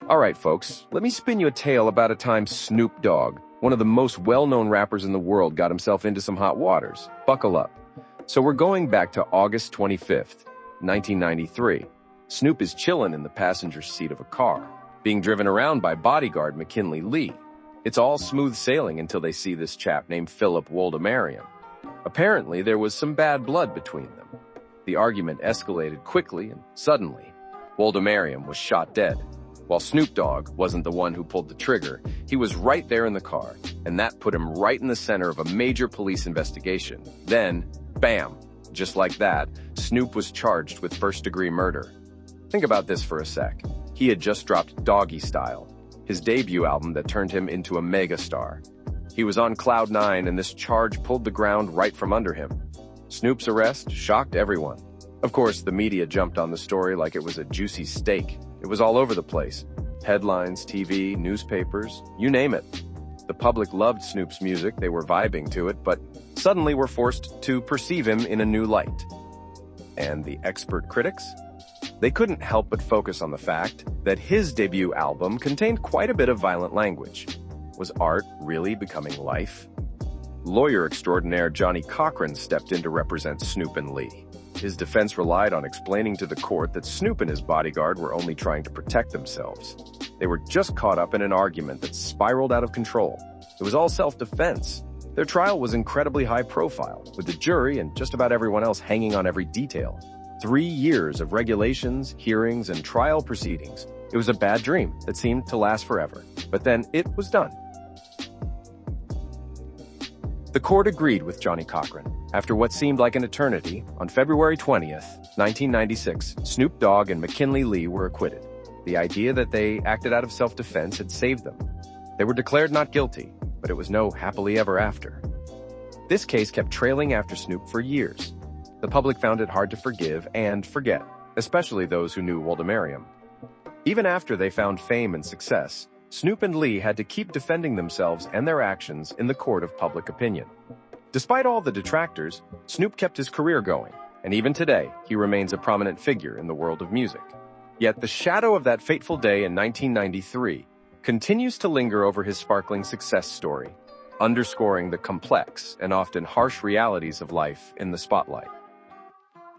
Alright folks, let me spin you a tale about a time Snoop Dogg, one of the most well-known rappers in the world, got himself into some hot waters. Buckle up. So we're going back to August 25th, 1993. Snoop is chilling in the passenger seat of a car, being driven around by bodyguard McKinley Lee. It's all smooth sailing until they see this chap named Philip Woldemariam. Apparently, there was some bad blood between them. The argument escalated quickly, and suddenly, Woldemariam was shot dead. While Snoop Dogg wasn't the one who pulled the trigger, he was right there in the car, and that put him right in the center of a major police investigation. Then, bam, just like that, Snoop was charged with first-degree murder. Think about this for a sec. He had just dropped Doggy Style, his debut album that turned him into a megastar. He was on cloud nine, and this charge pulled the ground right from under him. Snoop's arrest shocked everyone. Of course, the media jumped on the story like it was a juicy steak. It was all over the place. Headlines, TV, newspapers, you name it. The public loved Snoop's music, they were vibing to it, but suddenly were forced to perceive him in a new light. And the expert critics? They couldn't help but focus on the fact that his debut album contained quite a bit of violent language. Was art really becoming life? Lawyer extraordinaire Johnny Cochran stepped in to represent Snoop and Lee. His defense relied on explaining to the court that Snoop and his bodyguard were only trying to protect themselves. They were just caught up in an argument that spiraled out of control. It was all self-defense. Their trial was incredibly high profile, with the jury and just about everyone else hanging on every detail. 3 years of regulations, hearings, and trial proceedings. It was a bad dream that seemed to last forever. But then it was done. The court agreed with Johnny Cochran. After what seemed like an eternity, on February 20th, 1996, Snoop Dogg and McKinley Lee were acquitted. The idea that they acted out of self-defense had saved them. They were declared not guilty, but it was no happily ever after. This case kept trailing after Snoop for years. The public found it hard to forgive and forget, especially those who knew Woldemariam. Even after they found fame and success, Snoop and Lee had to keep defending themselves and their actions in the court of public opinion. Despite all the detractors, Snoop kept his career going, and even today, he remains a prominent figure in the world of music. Yet the shadow of that fateful day in 1993 continues to linger over his sparkling success story, underscoring the complex and often harsh realities of life in the spotlight.